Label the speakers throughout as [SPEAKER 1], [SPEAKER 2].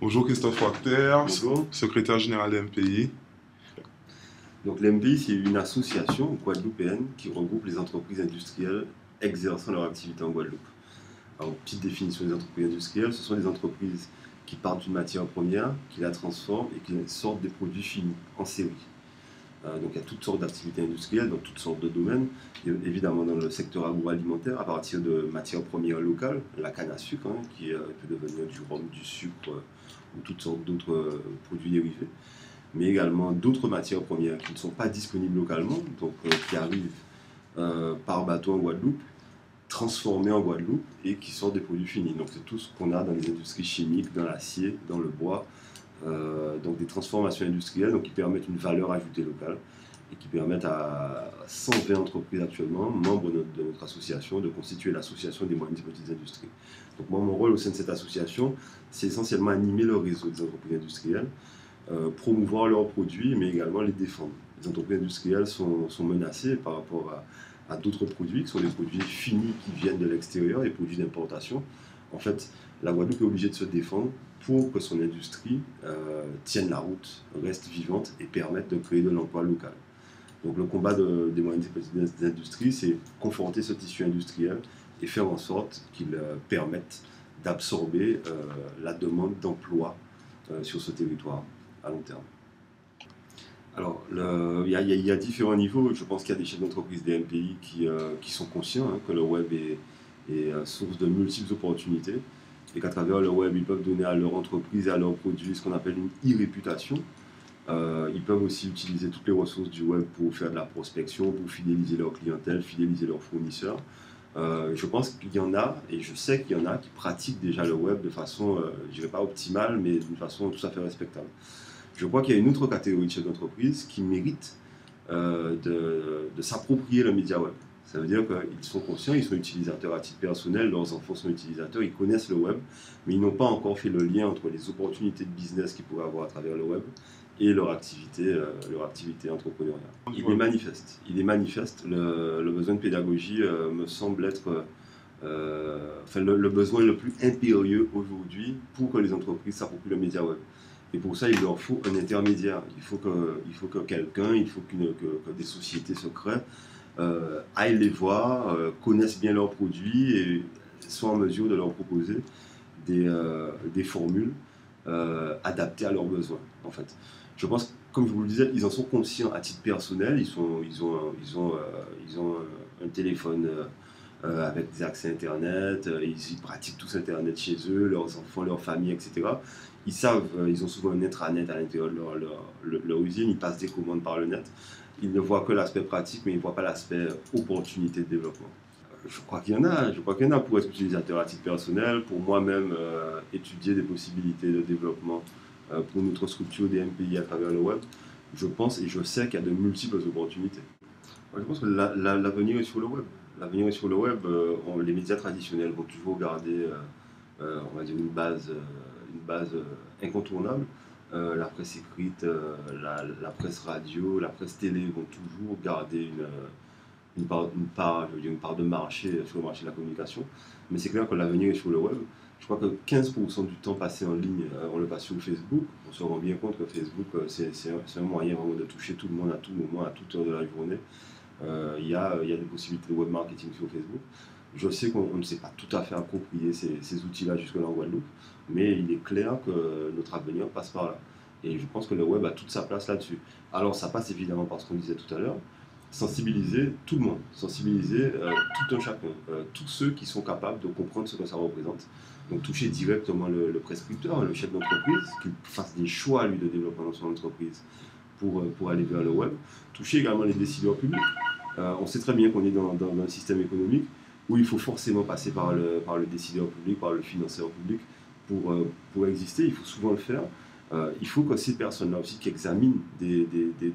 [SPEAKER 1] Bonjour Christophe Wachter,
[SPEAKER 2] Bonjour.
[SPEAKER 1] secrétaire général de MPI.
[SPEAKER 2] Donc l'MPI, c'est une association guadeloupéenne qui regroupe les entreprises industrielles exerçant leur activité en Guadeloupe. Alors, petite définition des entreprises industrielles, ce sont des entreprises qui partent d'une matière première, qui la transforment et qui sortent des produits finis en série. Donc il y a toutes sortes d'activités industrielles dans toutes sortes de domaines, et évidemment dans le secteur agroalimentaire à partir de matières premières locales, la canne à sucre qui peut devenir du rhum, du sucre ou toutes sortes d'autres produits dérivés, mais également d'autres matières premières qui ne sont pas disponibles localement, donc qui arrivent par bateau en Guadeloupe, transformés en Guadeloupe et qui sortent des produits finis. Donc c'est tout ce qu'on a dans les industries chimiques, dans l'acier, dans le bois. Donc des transformations industrielles qui permettent une valeur ajoutée locale et qui permettent à 120 entreprises actuellement, membres de notre association, de constituer l'association des moyennes et petites industries. Donc moi, mon rôle au sein de cette association, c'est essentiellement animer le réseau des entreprises industrielles, promouvoir leurs produits, mais également les défendre. Les entreprises industrielles sont menacées par rapport à d'autres produits, qui sont des produits finis qui viennent de l'extérieur, des produits d'importation. En fait, la Guadeloupe est obligée de se défendre pour que son industrie tienne la route, reste vivante et permette de créer de l'emploi local. Donc le combat des moyennes et petites industries, c'est conforter ce tissu industriel et faire en sorte qu'il permette d'absorber la demande d'emploi sur ce territoire à long terme. Alors, il y a différents niveaux. Je pense qu'il y a des chefs d'entreprise des MPI qui sont conscients que le web est source de multiples opportunités et qu'à travers le web, ils peuvent donner à leur entreprise et à leurs produits ce qu'on appelle une e-réputation. Ils peuvent aussi utiliser toutes les ressources du web pour faire de la prospection, pour fidéliser leur clientèle, fidéliser leurs fournisseurs. Je pense qu'il y en a, et je sais qu'il y en a qui pratiquent déjà le web de façon, je ne dirais pas optimale, mais d'une façon tout à fait respectable. Je crois qu'il y a une autre catégorie de chefs d'entreprise qui mérite de s'approprier le média web. Ça veut dire qu'ils sont conscients, ils sont utilisateurs à titre personnel, leurs enfants sont utilisateurs, ils connaissent le web, mais ils n'ont pas encore fait le lien entre les opportunités de business qu'ils pourraient avoir à travers le web et leur activité entrepreneuriale. Il est manifeste. Le besoin de pédagogie me semble être le besoin le plus impérieux aujourd'hui pour que les entreprises s'approprient le média web. Et pour ça, il leur faut un intermédiaire. Il faut que quelqu'un, que des sociétés se créent, aillent les voir, connaissent bien leurs produits et soient en mesure de leur proposer des formules adaptées à leurs besoins. En fait, je pense que, comme je vous le disais, ils en sont conscients à titre personnel. Ils ont un téléphone avec des accès Internet, ils pratiquent tous Internet chez eux, leurs enfants, leurs familles, etc. Ils savent, ils ont souvent un intranet à l'intérieur de leur usine, ils passent des commandes par le net. Ils ne voient que l'aspect pratique, mais ils ne voient pas l'aspect opportunité de développement. Je crois qu'il y en a pour être utilisateur à titre personnel, pour moi-même étudier des possibilités de développement pour notre structure des MPI à travers le web. Je pense et je sais qu'il y a de multiples opportunités. Je pense que l'avenir est sur le web. L'avenir est sur le web. Les médias traditionnels vont toujours garder, on va dire, une base incontournable. La presse écrite, la presse radio, la presse télé vont toujours garder une part de marché sur le marché de la communication. Mais c'est clair que l'avenir est sur le web. Je crois que 15% du temps passé en ligne, on le passe sur Facebook. On se rend bien compte que Facebook, c'est un moyen vraiment de toucher tout le monde à tout moment, à toute heure de la journée. Il y a des possibilités de web marketing sur Facebook. Je sais qu'on ne s'est pas tout à fait approprié ces outils-là jusque-là en Guadeloupe, mais il est clair que notre avenir passe par là. Et je pense que le web a toute sa place là-dessus. Alors ça passe évidemment par ce qu'on disait tout à l'heure, sensibiliser tout le monde, sensibiliser tout un chacun, tous ceux qui sont capables de comprendre ce que ça représente. Donc toucher directement le prescripteur, le chef d'entreprise, qu'il fasse des choix lui de développement dans son entreprise pour aller vers le web. Toucher également les décideurs publics. On sait très bien qu'on est dans un système économique où il faut forcément passer par le décideur public, par le financeur public pour exister. Il faut souvent le faire. Il faut que ces personnes-là aussi qui examinent des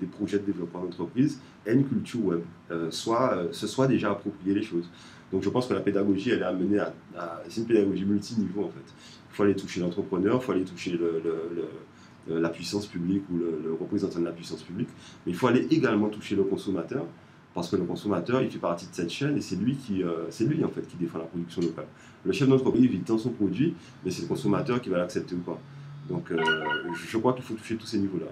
[SPEAKER 2] projets de développement d'entreprise aient une culture web, se soient déjà approprié les choses. Donc je pense que la pédagogie, elle est amenée c'est une pédagogie multiniveau en fait. Il faut aller toucher l'entrepreneur, il faut aller toucher la puissance publique ou le représentant de la puissance publique, mais il faut aller également toucher le consommateur, parce que le consommateur, il fait partie de cette chaîne et c'est lui en fait qui défend la production locale. Le chef d'entreprise, il tend son produit, mais c'est le consommateur qui va l'accepter ou pas. Donc je crois qu'il faut toucher tous ces niveaux-là.